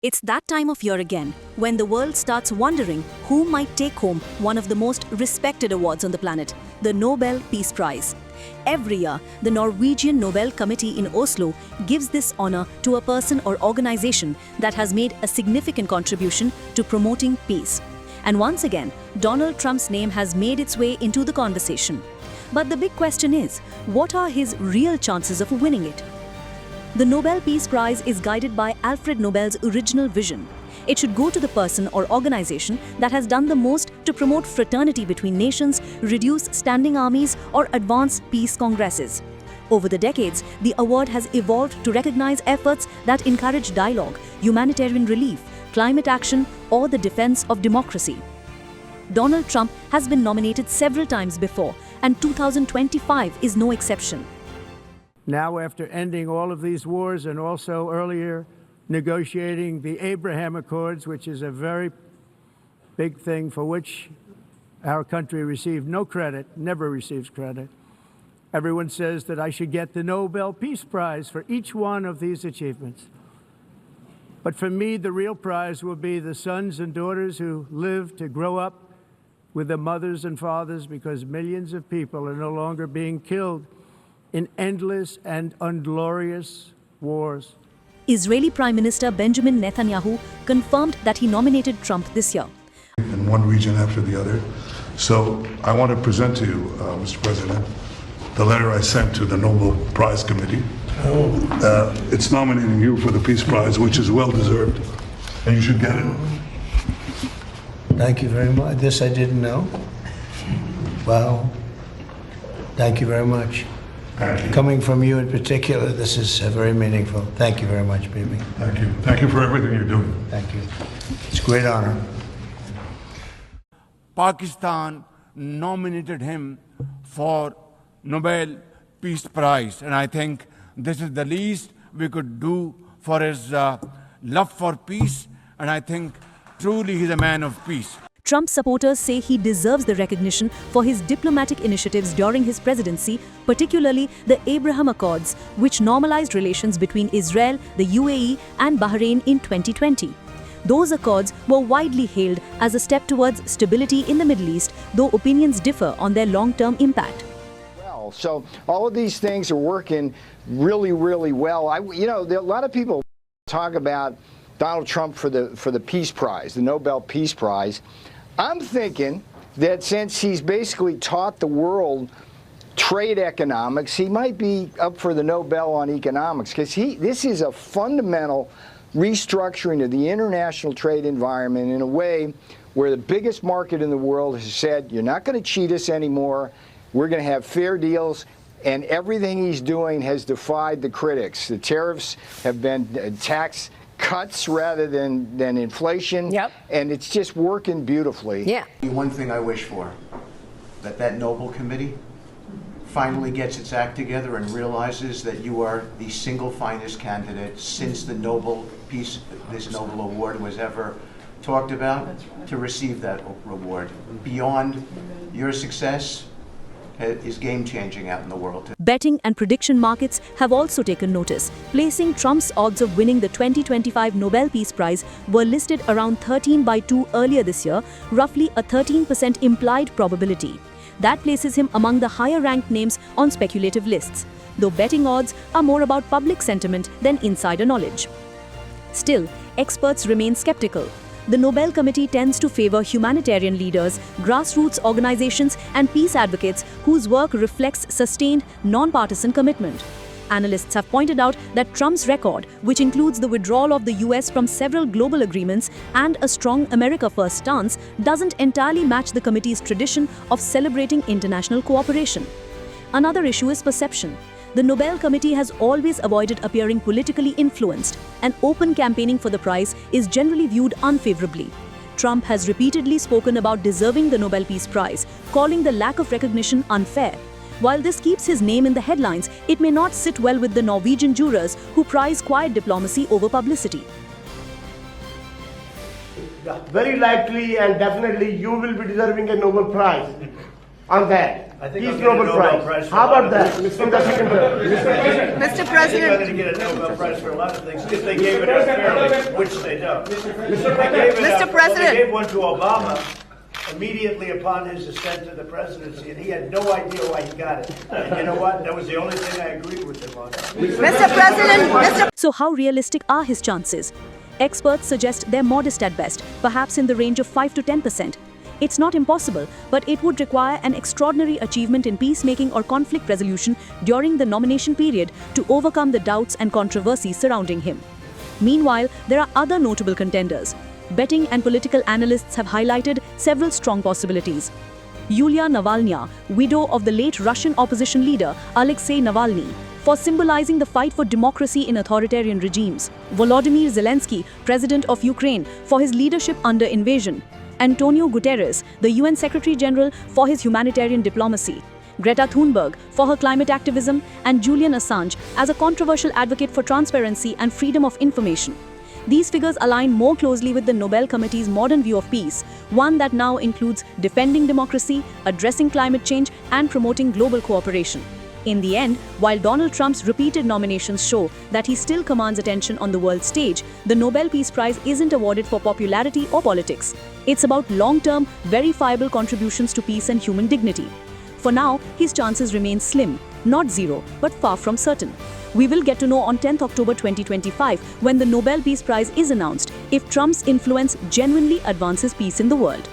It's that time of year again, when the world starts wondering who might take home one of the most respected awards on the planet, the Nobel Peace Prize. Every year, the Norwegian Nobel Committee in Oslo gives this honor to a person or organization that has made a significant contribution to promoting peace. And once again, Donald Trump's name has made its way into the conversation. But the big question is, what are his real chances of winning it? The Nobel Peace Prize is guided by Alfred Nobel's original vision. It should go to the person or organization that has done the most to promote fraternity between nations, reduce standing armies, or advance peace congresses. Over the decades, the award has evolved to recognize efforts that encourage dialogue, humanitarian relief, climate action, or the defense of democracy. Donald Trump has been nominated several times before, and 2025 is no exception. Now, after ending all of these wars and also earlier negotiating the Abraham Accords, which is a very big thing for which our country received no credit, never receives credit, everyone says that I should get the Nobel Peace Prize for each one of these achievements. But for me, the real prize will be the sons and daughters who live to grow up with their mothers and fathers, because millions of people are no longer being killed in endless and unglorious wars. Israeli Prime Minister Benjamin Netanyahu confirmed that he nominated Trump this year. In one region after the other. So I want to present to you, Mr. President, the letter I sent to the Nobel Prize Committee. It's nominating you for the Peace Prize, which is well deserved, and you should get it. Thank you very much. This I didn't know. Wow. Thank you very much. Coming from you in particular, this is very meaningful. Thank you very much, Bibi. Thank you. Thank you for everything you're doing. Thank you. It's a great honor. Pakistan nominated him for Nobel Peace Prize, and I think this is the least we could do for his love for peace, and I think truly he's a man of peace. Trump supporters say he deserves the recognition for his diplomatic initiatives during his presidency, particularly the Abraham Accords, which normalized relations between Israel, the UAE, and Bahrain in 2020. Those accords were widely hailed as a step towards stability in the Middle East, though opinions differ on their long-term impact. So all of these things are working really, really well. A lot of people talk about Donald Trump for the Peace Prize, the Nobel Peace Prize. I'm thinking that since he's basically taught the world trade economics, he might be up for the Nobel on economics, because this is a fundamental restructuring of the international trade environment in a way where the biggest market in the world has said, you're not going to cheat us anymore, we're going to have fair deals, and everything he's doing has defied the critics. The tariffs have been tax cuts rather than inflation. Yep. And it's just working beautifully. Yeah. One thing I wish for, that Nobel Committee finally gets its act together and realizes that you are the single finest candidate since the this Nobel Award was ever talked about to receive that reward. Beyond your success is game-changing out in the world. Betting and prediction markets have also taken notice, placing Trump's odds of winning the 2025 Nobel Peace Prize were listed around 13/2 earlier this year, roughly a 13% implied probability. That places him among the higher-ranked names on speculative lists, though betting odds are more about public sentiment than insider knowledge. Still, experts remain skeptical. The Nobel Committee tends to favor humanitarian leaders, grassroots organizations, and peace advocates whose work reflects sustained, non-partisan commitment. Analysts have pointed out that Trump's record, which includes the withdrawal of the US from several global agreements and a strong America First stance, doesn't entirely match the committee's tradition of celebrating international cooperation. Another issue is perception. The Nobel Committee has always avoided appearing politically influenced, and open campaigning for the prize is generally viewed unfavorably. Trump has repeatedly spoken about deserving the Nobel Peace Prize, calling the lack of recognition unfair. While this keeps his name in the headlines, it may not sit well with the Norwegian jurors who prize quiet diplomacy over publicity. Very likely and definitely you will be deserving a Nobel Prize on that. I think Peace I'll get a Nobel Nobel Prize. for How a lot about of that? things. In the second term. Mr. I think I'm President, going to get a Nobel Prize for a lot of things if they gave it out fairly, which they don't. They gave one to Obama immediately upon his ascent to the presidency, and he had no idea why he got it. And you know what? That was the only thing I agreed with him on. So how realistic are his chances? Experts suggest they're modest at best, perhaps in the range of 5 to 10%. It's not impossible, but it would require an extraordinary achievement in peacemaking or conflict resolution during the nomination period to overcome the doubts and controversies surrounding him. Meanwhile, there are other notable contenders. Betting and political analysts have highlighted several strong possibilities. Yulia Navalny, widow of the late Russian opposition leader Alexei Navalny, for symbolizing the fight for democracy in authoritarian regimes. Volodymyr Zelensky, president of Ukraine, for his leadership under invasion. Antonio Guterres, the UN Secretary General, for his humanitarian diplomacy. Greta Thunberg, for her climate activism, and Julian Assange as a controversial advocate for transparency and freedom of information. These figures align more closely with the Nobel Committee's modern view of peace, one that now includes defending democracy, addressing climate change, and promoting global cooperation. In the end, while Donald Trump's repeated nominations show that he still commands attention on the world stage, the Nobel Peace Prize isn't awarded for popularity or politics. It's about long-term, verifiable contributions to peace and human dignity. For now, his chances remain slim, not zero, but far from certain. We will get to know on 10th October 2025, when the Nobel Peace Prize is announced, if Trump's influence genuinely advances peace in the world.